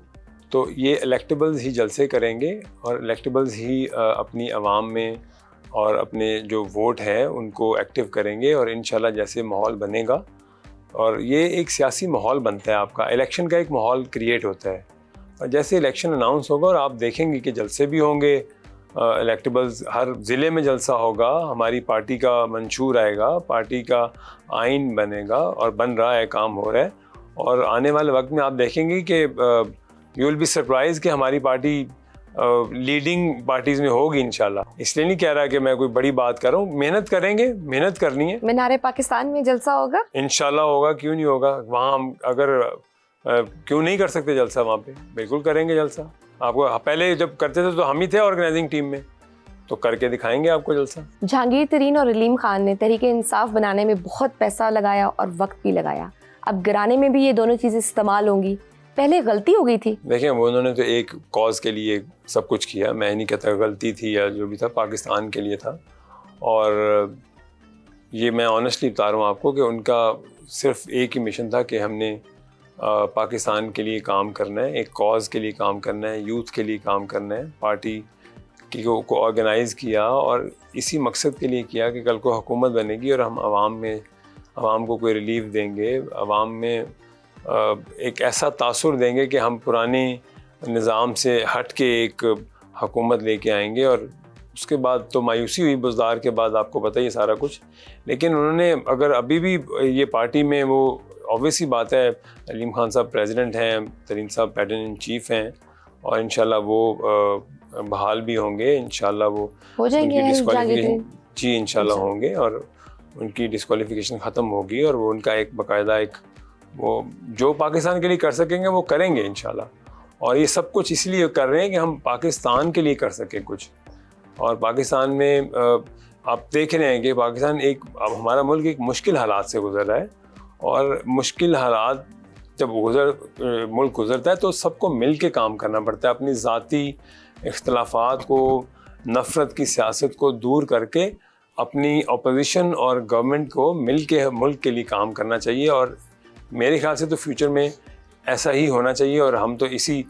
تو یہ الیکٹیبلز ہی جلسے کریں گے اور الیکٹیبلز ہی اپنی عوام میں اور اپنے جو ووٹ ہے ان کو ایکٹیو کریں گے، اور انشاءاللہ جیسے ماحول بنے گا، اور یہ ایک سیاسی ماحول بنتا ہے، آپ کا الیکشن کا ایک ماحول کریٹ ہوتا ہے، اور جیسے الیکشن اناؤنس ہوگا اور آپ دیکھیں گے کہ جلسے بھی ہوں گے، الیکٹیبلز ہر ضلع میں جلسہ ہوگا، ہماری پارٹی کا منشور آئے گا، پارٹی کا آئین بنے گا اور بن رہا ہے، کام ہو رہا ہے، اور آنے والے وقت میں آپ دیکھیں گے کہ یو ول بی سرپرائز کہ ہماری پارٹی لیڈنگ پارٹیز میں ہوگی انشاءاللہ۔ اس لیے نہیں کہہ رہا کہ میں کوئی بڑی بات کر رہا ہوں، محنت کریں گے، محنت کرنی ہے۔ مینار پاکستان میں جلسہ ہوگا؟ انشاءاللہ ہوگا، کیوں نہیں ہوگا؟ وہاں ہم اگر کیوں نہیں کر سکتے جلسہ، وہاں پہ بالکل کریں گے جلسہ۔ آپ کو پہلے جب کرتے تھے تو ہم ہی تھے آرگنائزنگ ٹیم میں، تو کر کے دکھائیں گے آپ کو جلسہ۔ جہانگیر ترین اور علیم خان نے تحریک انصاف بنانے میں بہت پیسہ لگایا اور وقت بھی لگایا، اب گرانے میں بھی یہ دونوں چیزیں استعمال ہوں گی، پہلے غلطی ہو گئی تھی؟ دیکھیں وہ انہوں نے تو ایک کاز کے لیے سب کچھ کیا، میں نہیں کہتا غلطی تھی یا جو بھی تھا، پاکستان کے لیے تھا، اور یہ میں آنیسٹلی بتا رہا ہوں آپ کو کہ ان کا صرف ایک ہی مشن تھا کہ ہم نے پاکستان کے لیے کام کرنا ہے، ایک کاز کے لیے کام کرنا ہے، یوتھ کے لیے کام کرنا ہے، پارٹی کو آرگنائز کیا اور اسی مقصد کے لیے کیا کہ کل کو حکومت بنے گی اور ہم عوام کو کوئی ریلیف دیں گے، عوام میں ایک ایسا تاثر دیں گے کہ ہم پرانے نظام سے ہٹ کے ایک حکومت لے کے آئیں گے، اور اس کے بعد تو مایوسی ہوئی بزدار کے بعد، آپ کو پتہ ہی سارا کچھ، لیکن انہوں نے اگر ابھی بھی یہ پارٹی میں، وہ آبویسلی بات ہے، علیم خان صاحب پریزیڈنٹ ہیں، ترین صاحب پیٹرن ان چیف ہیں، اور انشاءاللہ وہ بحال بھی ہوں گے، انشاءاللہ وہ ہو جائیں گے جی انشاءاللہ ہوں گے، اور ان کی ڈسکوالیفیکیشن ختم ہوگی، اور وہ ان کا ایک باقاعدہ ایک وہ جو پاکستان کے لیے کر سکیں گے وہ کریں گے انشاءاللہ، اور یہ سب کچھ اس لیے کر رہے ہیں کہ ہم پاکستان کے لیے کر سکیں کچھ، اور پاکستان میں آپ دیکھ رہے ہیں کہ پاکستان اب ہمارا ملک ایک مشکل حالات سے گزر رہا ہے، اور مشکل حالات جب ملک گزرتا ہے تو سب کو مل کے کام کرنا پڑتا ہے، اپنی ذاتی اختلافات کو، نفرت کی سیاست کو دور کر کے اپنی اپوزیشن اور گورنمنٹ کو مل کے ملک کے لیے کام کرنا چاہیے، اور میرے خیال سے تو فیوچر میں ایسا ہی ہونا چاہیے، اور ہم تو اسی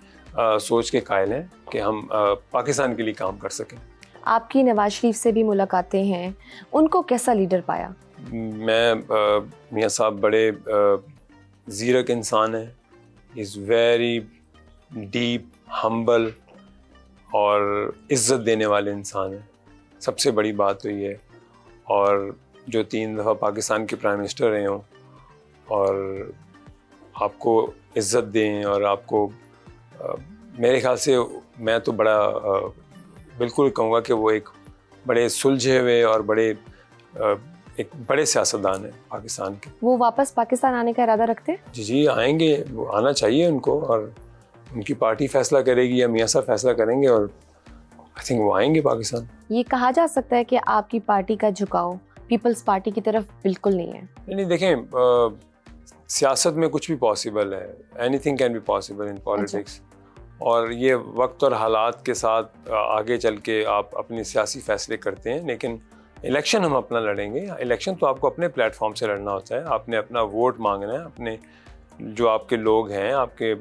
سوچ کے قائل ہیں کہ ہم پاکستان کے لیے کام کر سکیں۔ آپ کی نواز شریف سے بھی ملاقاتیں ہیں، ان کو کیسا لیڈر پایا؟ میں میاں صاحب بڑے زیرک انسان ہیں، از ویری ڈیپ ہمبل اور عزت دینے والے انسان ہیں، سب سے بڑی بات تو یہ ہے، اور جو 3 دفعہ پاکستان کے پرائم منسٹر رہے ہوں اور آپ کو عزت دیں، اور آپ کو میرے خیال سے میں تو بڑا بالکل کہوں گا کہ وہ ایک بڑے سلجھے ہوئے اور ایک بڑے سیاستدان ہیں پاکستان کے۔ وہ واپس پاکستان آنے کا ارادہ رکھتے ہیں؟ جی آئیں گے، وہ آنا چاہیے ان کو، اور ان کی پارٹی فیصلہ کرے گی یا میاں صاحب فیصلہ کریں گے، اور آئی تھنک وہ آئیں گے پاکستان۔ یہ کہا جا سکتا ہے کہ آپ کی پارٹی کا جھکاؤ پیپلز پارٹی کی طرف بالکل نہیں ہے؟ نہیں دیکھیں، سیاست میں کچھ بھی پاسبل ہے، anything can be possible in politics, اور یہ وقت اور حالات کے ساتھ آگے چل کے آپ اپنے سیاسی فیصلے کرتے ہیں، لیکن الیکشن ہم اپنا لڑیں گے. الیکشن تو آپ کو اپنے پلیٹ فارم سے لڑنا ہوتا ہے, آپ نے اپنا ووٹ مانگنا ہے, اپنے جو آپ کے لوگ ہیں, آپ کے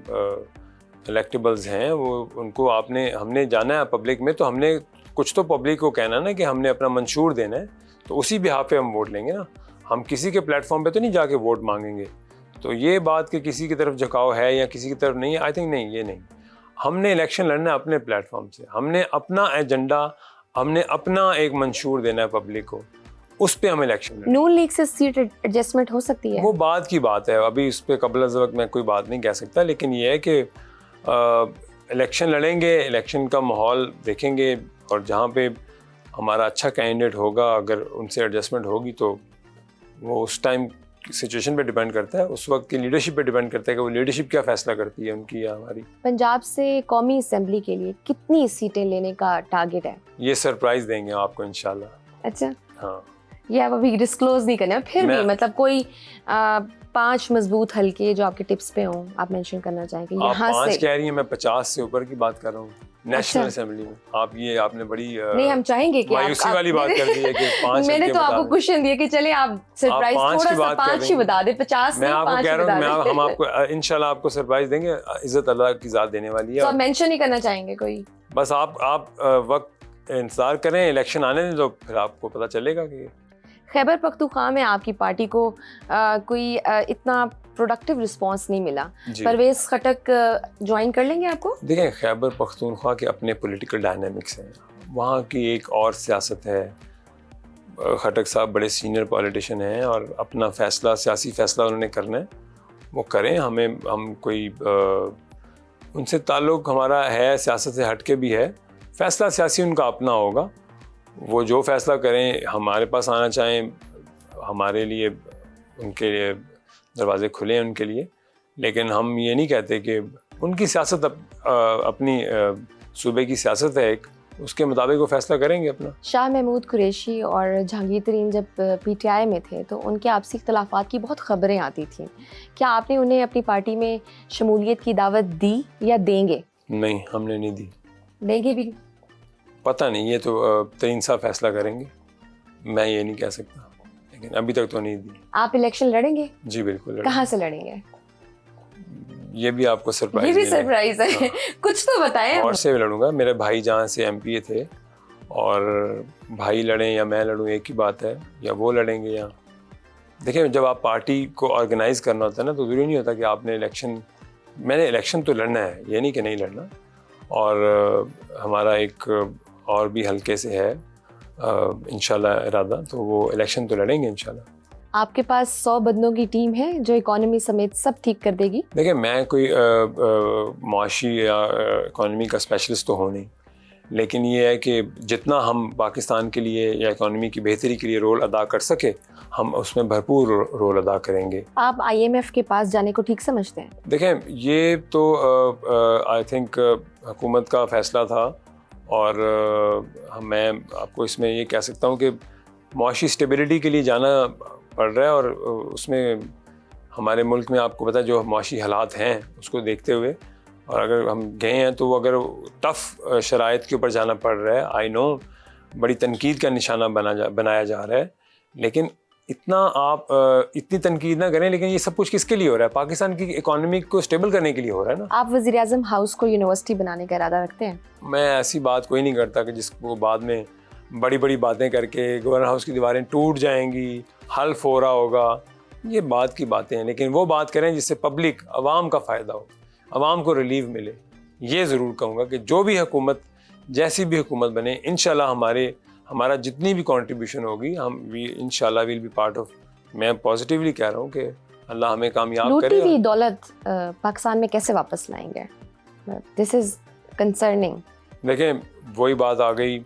الیکٹیبلز ہیں, وہ ان کو ہم نے جانا ہے پبلک میں, تو ہم نے کچھ تو پبلک کو کہنا نا کہ ہم نے اپنا منشور دینا ہے, تو اسی بہاف پہ ہم ووٹ لیں گے نا. ہم کسی کے پلیٹ فارم پہ تو نہیں جا کے ووٹ مانگیں گے. تو یہ بات کہ کسی کی طرف جھکاؤ ہے یا کسی کی طرف نہیں, آئی تھنک نہیں, یہ نہیں. ہم نے الیکشن لڑنا ہے اپنے پلیٹ فارم سے, ہم نے اپنا ایجنڈا, ہم نے اپنا ایک منشور دینا ہے پبلک کو, اس پہ ہم الیکشن لڑیں. نون لیگ سے سیٹ ایڈجسٹمنٹ ہو سکتی ہے؟ وہ بعد کی بات ہے, ابھی اس پہ قبل از وقت میں کوئی بات نہیں کہہ سکتا, لیکن یہ ہے کہ الیکشن لڑیں گے, الیکشن کا ماحول دیکھیں گے, اور جہاں پہ ہمارا اچھا کینڈیڈیٹ ہوگا, اگر ان سے ایڈجسٹمنٹ ہوگی تو وہ اس ٹائم سچویشن پہ ڈیپینڈ کرتا ہے, اس وقت کی لیڈرشپ پہ ڈیپینڈ کرتا ہے کہ وہ لیڈرشپ کیا فیصلہ کرتی ہے ان کی یا ہماری. پنجاب سے قومی اسمبلی کے لیے کتنی سیٹیں لینے کا ٹارگیٹ ہے؟ یہ سرپرائز دیں گے آپ کو انشاءاللہ. اچھا, ہاں, یہ آپ ابھی ڈسکلوز نہیں کرنا, پھر بھی مطلب کوئی 5 مضبوط حلقے جو آپ کے ٹپس پہ ہوں آپ مینشن کرنا چاہیں گے یہاں سے؟ 5 کہہ رہی ہیں, میں 50 سے اوپر کی بات کر رہا ہوں نیشنل اسمبلی میں. آپ نے بڑی نہیں, ہم چاہیں گے کہ مایوسی والی بات کر دی ہے کہ 5. میں نے تو آپ کو کوشچن دیا کہ چلیں آپ سرپرائز تھوڑا سا 5 ہی بتا دیں, 50 میں آپ کو کہہ رہا ہوں, ہم آپ کو انشاءاللہ آپ کو سرپرائز دیں گے, عزت اللہ کی ذات دینے والی ہے. تو آپ مینشن ہی کرنا چاہیں گے کوئی؟ بس آپ وقت انتظار کریں, الیکشن آنے دیں تو پھر آپ کو پتہ چلے گا کہ. خیبر پختونخوا میں آپ کی پارٹی کو کوئی اتنا پروڈکٹیو رسپانس نہیں ملا, پرویز خٹک جوائن کر لیں گے آپ کو؟ دیکھیں, خیبر پختونخوا کے اپنے پولیٹیکل ڈائنامکس ہیں, وہاں کی ایک اور سیاست ہے. خٹک صاحب بڑے سینئر پولیٹیشین ہیں اور اپنا فیصلہ, سیاسی فیصلہ انہوں نے کرنا ہے, وہ کریں. ہم کوئی ان سے تعلق ہمارا ہے, سیاست سے ہٹ کے بھی ہے, فیصلہ سیاسی ان کا اپنا ہوگا. وہ جو فیصلہ کریں, ہمارے پاس آنا چاہیں, ہمارے لیے ان کے لیے دروازے کھلے ہیں ان کے لیے, لیکن ہم یہ نہیں کہتے کہ ان کی سیاست اپنی صوبے کی سیاست ہے ایک, اس کے مطابق وہ فیصلہ کریں گے اپنا. شاہ محمود قریشی اور جہانگیر ترین جب پی ٹی آئی میں تھے تو ان کے آپسی اختلافات کی بہت خبریں آتی تھیں, کیا آپ نے انہیں اپنی پارٹی میں شمولیت کی دعوت دی یا دیں گے؟ نہیں, ہم نے نہیں دی. دیں گے بھی؟ پتہ نہیں, یہ تو ترین صاحب فیصلہ کریں گے, میں یہ نہیں کہہ سکتا, لیکن ابھی تک تو نہیں دی. آپ الیکشن لڑیں گے؟ جی بالکل. کہاں سے لڑیں گے؟ یہ بھی آپ کو سرپرائز, یہ بھی سرپرائز ہے, کچھ تو بتائیں. اور سے لڑوں گا, میرے بھائی جہاں سے ایم پی اے تھے, اور بھائی لڑیں یا میں لڑوں ایک ہی بات ہے, یا وہ لڑیں گے یا. دیکھیں, جب آپ پارٹی کو آرگنائز کرنا ہوتا ہے نا, تو ضروری نہیں ہوتا کہ آپ نے میں نے الیکشن تو لڑنا ہے, یہ نہیں کہ نہیں لڑنا. اور ہمارا ایک اور بھی حلقے سے ہے انشاءاللہ ارادہ, تو وہ الیکشن تو لڑیں گے انشاءاللہ. آپ کے پاس 100 بندوں کی ٹیم ہے جو اکانومی سمیت سب ٹھیک کر دے گی؟ دیکھیں, میں کوئی معاشی یا اکانومی کا اسپیشلسٹ تو ہوں نہیں, لیکن یہ ہے کہ جتنا ہم پاکستان کے لیے یا اکانومی کی بہتری کے لیے رول ادا کر سکے, ہم اس میں بھرپور رول ادا کریں گے. آپ IMF کے پاس جانے کو ٹھیک سمجھتے ہیں؟ دیکھیں, یہ تو آئی تھنک حکومت کا فیصلہ تھا, اور میں آپ کو اس میں یہ کہہ سکتا ہوں کہ معاشی اسٹیبلٹی کے لیے جانا پڑ رہا ہے, اور اس میں ہمارے ملک میں آپ کو پتہ جو معاشی حالات ہیں اس کو دیکھتے ہوئے, اور اگر ہم گئے ہیں تو وہ اگر ٹف شرائط کے اوپر جانا پڑ رہا ہے, آئی نو بڑی تنقید کا نشانہ بنایا جا رہا ہے, لیکن آپ اتنی تنقید نہ کریں. لیکن یہ سب کچھ کس کے لیے ہو رہا ہے؟ پاکستان کی اکانومی کو اسٹیبل کرنے کے لیے ہو رہا ہے نا. آپ وزیر اعظم ہاؤس کو یونیورسٹی بنانے کا ارادہ رکھتے ہیں؟ میں ایسی بات کوئی نہیں کرتا کہ جس کو بعد میں بڑی بڑی باتیں کر کے گورنر ہاؤس کی دیواریں ٹوٹ جائیں گی, حلف ہو رہا ہوگا, یہ بات کی باتیں ہیں. لیکن وہ بات کریں جس سے پبلک, عوام کا فائدہ ہو, عوام کو ریلیف ملے. یہ ضرور کہوں گا کہ جو بھی حکومت, جیسی بھی حکومت بنے, انشاءاللہ ہمارا جتنی بھی کنٹریبیوشن ہوگی, ہم انشاءاللہ ول بی پارٹ آف. میں پازیٹیولی کہہ رہا ہوں کہ اللہ ہمیں کامیاب کرے. لوٹی ہوئی دولت پاکستان میں کیسے واپس لائیں گے؟ دس از کنسرننگ. دیکھیں, وہی بات آ گئی,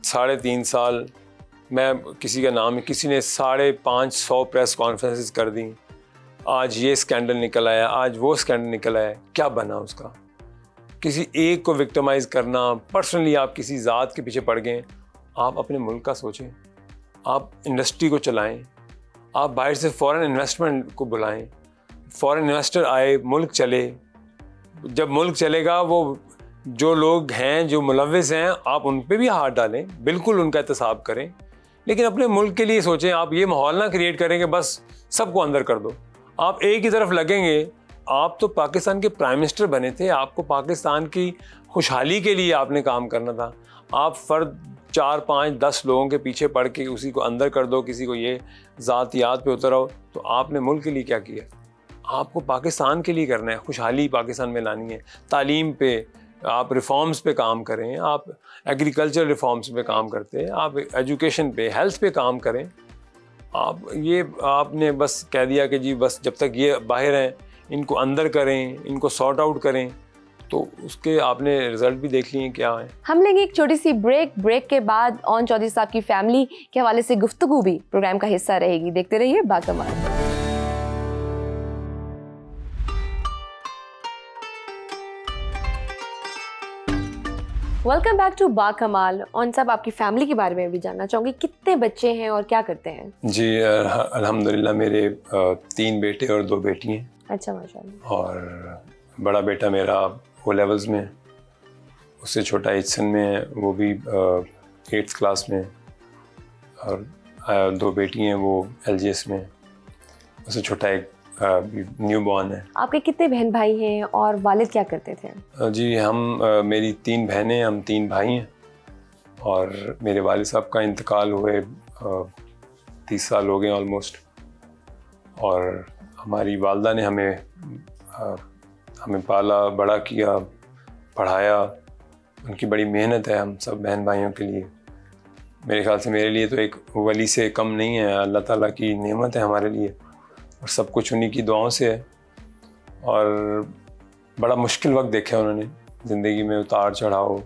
3.5 سال میں کسی کا نام, کسی نے 550 پریس کانفرنسز کر دیں, آج یہ اسکینڈل نکل آیا, آج وہ اسکینڈل نکل آیا, کیا بنا اس کا؟ کسی ایک کو وکٹمائز کرنا, پرسنلی آپ کسی ذات کے پیچھے پڑ گئے. آپ اپنے ملک کا سوچیں, آپ انڈسٹری کو چلائیں, آپ باہر سے فورن انویسٹمنٹ کو بلائیں, فورن انویسٹر آئے, ملک چلے. جب ملک چلے گا, وہ جو لوگ ہیں جو ملوث ہیں, آپ ان پہ بھی ہاتھ ڈالیں, بالکل ان کا احتساب کریں, لیکن اپنے ملک کے لیے سوچیں. آپ یہ ماحول نہ کریٹ کریں کہ بس سب کو اندر کر دو. آپ ایک ہی طرف لگیں گے. آپ تو پاکستان کے پرائم منسٹر بنے تھے, آپ کو پاکستان کی خوشحالی کے لیے آپ نے کام کرنا تھا. آپ فرد 4 5 10 لوگوں کے پیچھے پڑھ کے اسی کو اندر کر دو, کسی کو یہ ذاتیات پہ اتر آؤ. تو آپ نے ملک کے لیے کیا کیا؟ آپ کو پاکستان کے لیے کرنا ہے, خوشحالی پاکستان میں لانی ہے. تعلیم پہ آپ ریفارمز پہ کام کریں, آپ ایگریکلچر ریفارمز پہ کام کرتے ہیں, آپ ایجوکیشن پہ, ہیلتھ پہ کام کریں. آپ نے بس کہہ دیا کہ جی بس جب تک یہ باہر ہیں ان کو اندر کریں, ان کو سارٹ آؤٹ کریں, تو اس کے آپ نے رزلٹ بھی دیکھ لیے کیا ہیں. ہم لیں گے ایک چھوٹی سی بریک کے بعد اون چودھری صاحب کی فیملی کے حوالے سے گفتگو بھی پروگرام کا حصہ رہے گی. دیکھتے رہیے باکمال. ویلکم بیک ٹو باکمال. اون صاحب, آپ کی فیملی کے بارے میں بھی جاننا چاہوں گی, کتنے بچے ہیں اور کیا کرتے ہیں؟ جی الحمدللہ میرے 3 بیٹے اور 2 بیٹی ہیں. اچھا ماشاء اللہ. اور بڑا بیٹا میرا او لیولز میں, اس سے چھوٹا ایچسن میں ہے, وہ بھی 8th کلاس میں. اور 2 بیٹی ہیں وہ LGS میں, اس سے چھوٹا ایک نیو بورن ہے. آپ کے کتنے بہن بھائی ہیں اور والد کیا کرتے تھے؟ جی میری 3 بہنیں, ہم 3 بھائی ہیں. اور میرے والد صاحب کا انتقال ہوئے 30 سال ہو گئے آلموسٹ. اور ہماری والدہ نے ہمیں پالا بڑا کیا, پڑھایا. ان کی بڑی محنت ہے ہم سب بہن بھائیوں کے لیے. میرے خیال سے میرے لیے تو ایک ولی سے کم نہیں ہے, اللہ تعالیٰ کی نعمت ہے ہمارے لیے, اور سب کچھ انہی کی دعاؤں سے ہے. اور بڑا مشکل وقت دیکھا انہوں نے زندگی میں, اتار چڑھاؤ.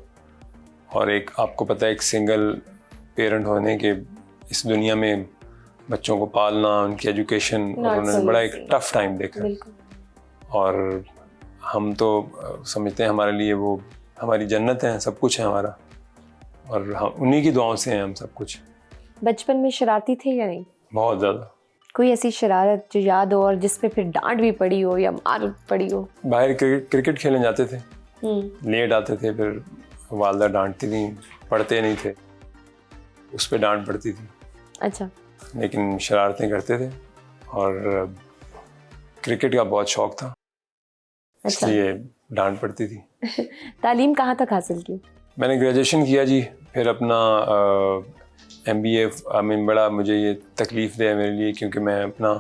اور ایک آپ کو پتہ ہے ایک سنگل پیرنٹ ہونے کے اس دنیا میں بچوں کو پالنا, ان کی ایجوکیشن, انہوں نے بڑا ایک ٹف ٹائم دیکھا. اور ہم تو سمجھتے ہیں ہمارے لیے وہ ہماری جنت ہے, سب کچھ ہے ہمارا, اور انہی کی دعاؤں سے ہیں ہم سب کچھ. بچپن میں شرارتی تھے یا نہیں؟ بہت زیادہ. کوئی ایسی شرارت جو یاد ہو اور جس پہ پھر ڈانٹ بھی پڑی ہو یا مار پڑی ہو؟ باہر کرکٹ کھیلنے جاتے تھے, لیٹ آتے تھے, پھر والدہ ڈانٹتی تھیں, پڑھتے نہیں تھے, اس پہ ڈانٹ پڑتی تھی. اچھا. لیکن شرارتیں کرتے تھے, اور کرکٹ کا بہت شوق تھا, اس لیے ڈانٹ پڑتی تھی. تعلیم کہاں تک حاصل کی؟ میں نے گریجویشن کیا جی, پھر اپنا MBA. بڑا مجھے یہ تکلیف دہ ہے میرے لیے, کیونکہ میں اپنا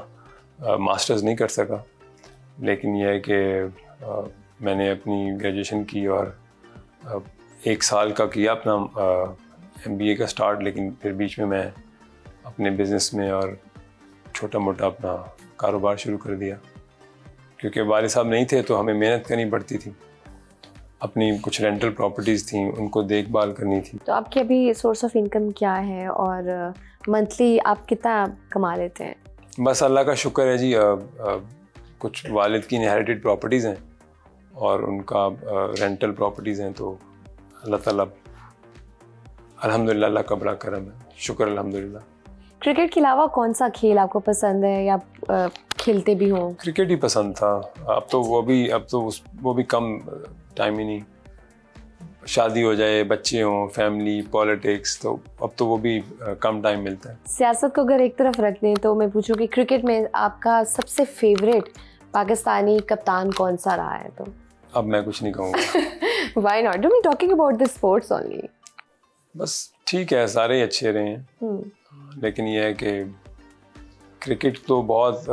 ماسٹرز نہیں کر سکا. لیکن یہ ہے کہ میں نے اپنی گریجویشن کی اور 1 سال کا کیا اپنا MBA کا سٹارٹ. لیکن پھر بیچ میں اپنے بزنس میں اور چھوٹا موٹا اپنا کاروبار شروع کر دیا, کیونکہ والد صاحب نہیں تھے تو ہمیں محنت کرنی پڑتی تھی. اپنی کچھ رینٹل پراپرٹیز تھیں, ان کو دیکھ بھال کرنی تھی. تو آپ کی ابھی سورس آف انکم کیا ہے اور منتھلی آپ کتنا کما لیتے ہیں؟ بس اللہ کا شکر ہے جی, کچھ والد کی انہیریٹڈ پراپرٹیز ہیں اور ان کا رینٹل پراپرٹیز ہیں. تو اللہ تعالیٰ الحمدللہ, اللہ کا بڑا کرم ہے, شکر الحمدللہ. کرکٹ کے علاوہ کون سا کھیل آپ کو پسند ہے یا کھیلتے بھی ہوں؟ کرکٹ ہی پسند تھا. اب تو وہ بھی کم ٹائم ہی نہیں, شادی ہو جائے, بچے ہوں, فیملی, پالیٹکس, تو اب تو وہ بھی کم ٹائم ملتا ہے. سیاست کو اگر ایک طرف رکھ دیں تو میں پوچھوں کہ کرکٹ میں آپ کا سب سے فیوریٹ پاکستانی کپتان کون سا رہا ہے؟ تو اب میں کچھ نہیں کہوں گا. Why not? I'm talking about the sports only. بس ٹھیک ہے, سارے ہی اچھے رہے ہیں. لیکن یہ ہے کہ کرکٹ تو بہت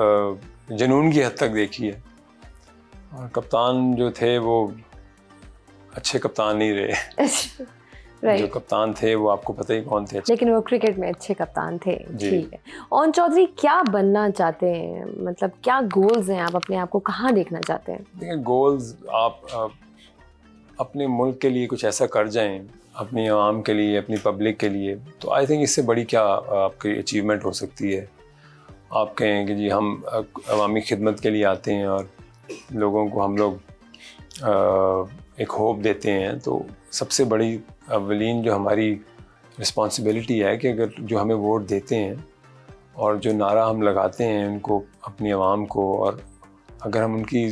جنون کی حد تک دیکھی ہے, اور کپتان جو تھے وہ اچھے کپتان نہیں رہے. جو کپتان تھے وہ آپ کو پتہ ہی کون تھے, لیکن وہ کرکٹ میں اچھے کپتان تھے. ٹھیک ہے. اون چودھری کیا بننا چاہتے ہیں, مطلب کیا گولز ہیں, آپ اپنے آپ کو کہاں دیکھنا چاہتے ہیں؟ دیکھیں, گولز آپ اپنے ملک کے لیے کچھ ایسا کر جائیں, اپنی عوام کے لیے, اپنی پبلک کے لیے, تو آئی تھنک اس سے بڑی کیا آپ کی اچیومنٹ ہو سکتی ہے. آپ کہیں کہ جی ہم عوامی خدمت کے لیے آتے ہیں اور لوگوں کو ہم لوگ ایک ہوپ دیتے ہیں, تو سب سے بڑی اولین جو ہماری رسپانسبلٹی ہے کہ اگر جو ہمیں ووٹ دیتے ہیں اور جو نعرہ ہم لگاتے ہیں ان کو, اپنی عوام کو, اور اگر ہم ان کی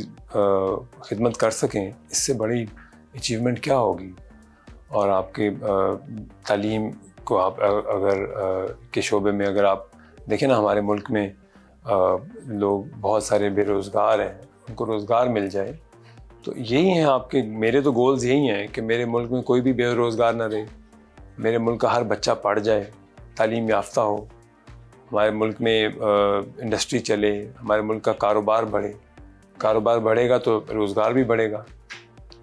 خدمت کر سکیں, اس سے بڑی اچیومنٹ کیا ہوگی. اور آپ کی تعلیم کو آپ اگر کے شعبے میں اگر آپ دیکھیں نا، ہمارے ملک میں لوگ بہت سارے بے روزگار ہیں، ان کو روزگار مل جائے. تو یہی ہیں آپ کے، میرے تو گولز یہی ہیں کہ میرے ملک میں کوئی بھی بے روزگار نہ رہے، میرے ملک کا ہر بچہ پڑھ جائے، تعلیم یافتہ ہو، ہمارے ملک میں انڈسٹری چلے، ہمارے ملک کا کاروبار بڑھے. کاروبار بڑھے گا تو روزگار بھی بڑھے گا.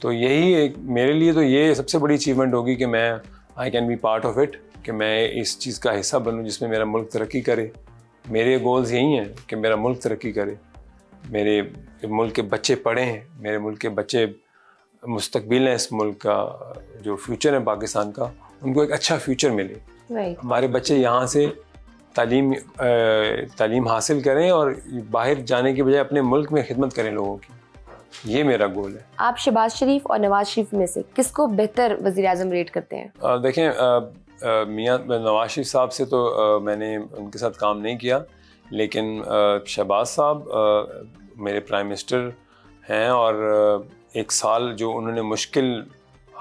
تو یہی ایک میرے لیے تو یہ سب سے بڑی اچیومنٹ ہوگی کہ میں I can be part of it, کہ میں اس چیز کا حصہ بنوں جس میں میرا ملک ترقی کرے. میرے گولز یہی ہیں کہ میرا ملک ترقی کرے، میرے ملک کے بچے پڑھیں، میرے ملک کے بچے مستقبل ہیں، اس ملک کا جو فیوچر ہے پاکستان کا، ان کو ایک اچھا فیوچر ملے. ہمارے بچے یہاں سے تعلیم حاصل کریں اور باہر جانے کی بجائے اپنے ملک میں خدمت کریں لوگوں کی. یہ میرا گول ہے. آپ شہباز شریف اور نواز شریف میں سے کس کو بہتر وزیر اعظم ریٹ کرتے ہیں؟ دیکھیں، میاں نواز شریف صاحب سے تو میں نے ان کے ساتھ کام نہیں کیا، لیکن شہباز صاحب میرے پرائم منسٹر ہیں، اور ایک سال جو انہوں نے مشکل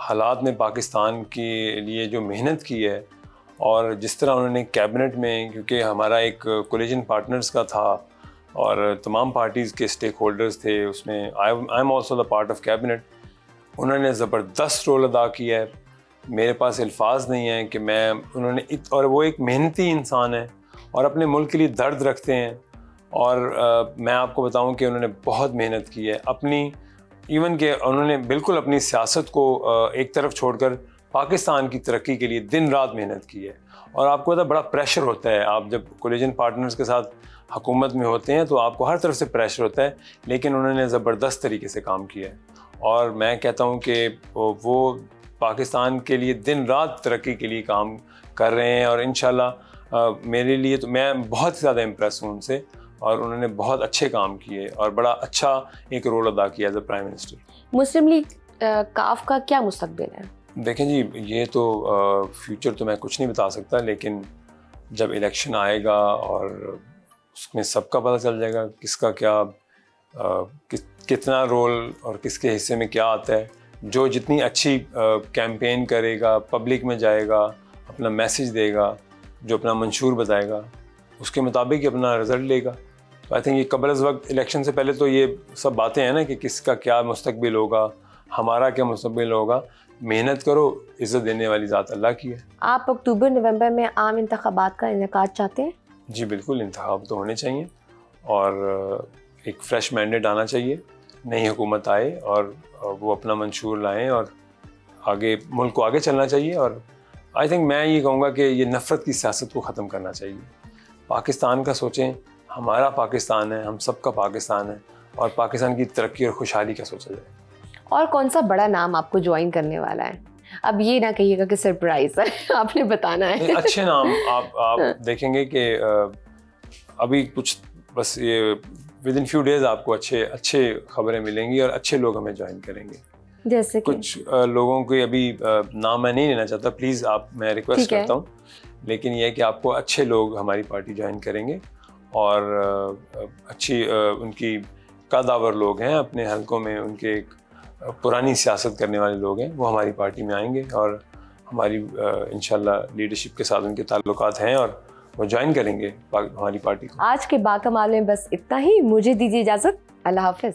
حالات میں پاکستان کے لیے جو محنت کی ہے، اور جس طرح انہوں نے کیبنٹ میں، کیونکہ ہمارا ایک کولیجن پارٹنرز کا تھا اور تمام پارٹیز کے اسٹیک ہولڈرز تھے اس میں، I am also the part of cabinet. انہوں نے زبردست رول ادا کیا ہے. میرے پاس الفاظ نہیں ہیں کہ انہوں نے اور وہ ایک محنتی انسان ہے اور اپنے ملک کے لیے درد رکھتے ہیں. اور میں آپ کو بتاؤں کہ انہوں نے بہت محنت کی ہے اپنی، ایون کہ انہوں نے بالکل اپنی سیاست کو ایک طرف چھوڑ کر پاکستان کی ترقی کے لیے دن رات محنت کی ہے. اور آپ کو پتہ بڑا پریشر ہوتا ہے، آپ جب کولیجن پارٹنرز کے ساتھ حکومت میں ہوتے ہیں تو آپ کو ہر طرف سے پریشر ہوتا ہے، لیکن انہوں نے زبردست طریقے سے کام کیا ہے. اور میں کہتا ہوں کہ وہ پاکستان کے لیے دن رات ترقی کے لیے کام کر رہے ہیں، اور انشاءاللہ میرے لیے تو میں بہت زیادہ امپریس ہوں ان سے، اور انہوں نے بہت اچھے کام کیے اور بڑا اچھا ایک رول ادا کیا as a prime minister. Muslim league کاف کا کیا مستقبل ہے؟ دیکھیں جی، یہ تو فیوچر تو میں کچھ نہیں بتا سکتا، لیکن جب الیکشن آئے گا اور اس میں سب کا پتہ چل جائے گا کس کا کیا کتنا رول اور کس کے حصے میں کیا آتا ہے. جو جتنی اچھی کیمپین کرے گا، پبلک میں جائے گا، اپنا میسیج دے گا، جو اپنا منشور بتائے گا، اس کے مطابق ہی اپنا رزلٹ لے گا. تو آئی تھنک یہ قبل از وقت الیکشن سے پہلے تو یہ سب باتیں ہیں نا کہ کس کا کیا مستقبل ہوگا، ہمارا کیا مستقبل ہوگا. محنت کرو، عزت دینے والی ذات اللہ کی ہے. آپ اکتوبر نومبر میں عام انتخابات کا انعقاد چاہتے ہیں؟ جی بالکل، انتخاب تو ہونے چاہیے اور ایک فریش مینڈیٹ آنا چاہیے، نئی حکومت آئے اور وہ اپنا منشور لائیں اور آگے ملک کو آگے چلنا چاہیے. اور آئی تھنک میں یہ کہوں گا کہ یہ نفرت کی سیاست کو ختم کرنا چاہیے. پاکستان کا سوچیں، ہمارا پاکستان ہے، ہم سب کا پاکستان ہے، اور پاکستان کی ترقی اور خوشحالی کا سوچا جائے. اور کون سا بڑا نام آپ کو جوائن کرنے والا ہے؟ اب یہ نہ کہیے گا کہ سرپرائز ہے، آپ نے بتانا ہے. اچھے نام آپ دیکھیں گے کہ ابھی کچھ بس یہ ود ان فیو ڈیز آپ کو اچھے خبریں ملیں گی اور اچھے لوگ ہمیں جوائن کریں گے. جیسے کچھ لوگوں کے ابھی نام میں نہیں لینا چاہتا، پلیز میں ریکویسٹ کرتا ہوں، لیکن یہ ہے کہ آپ کو اچھے لوگ ہماری پارٹی جوائن کریں گے اور اچھی ان کی قداور لوگ ہیں اپنے حلقوں میں، ان کے ایک پرانی سیاست کرنے والے لوگ ہیں، وہ ہماری پارٹی میں آئیں گے اور ہماری انشاءاللہ لیڈرشپ کے ساتھ ان کے تعلقات ہیں اور وہ جوائن کریں گے ہماری پارٹی کو. آج کے باکمال میں بس اتنا ہی. مجھے دیجیے اجازت. اللہ حافظ.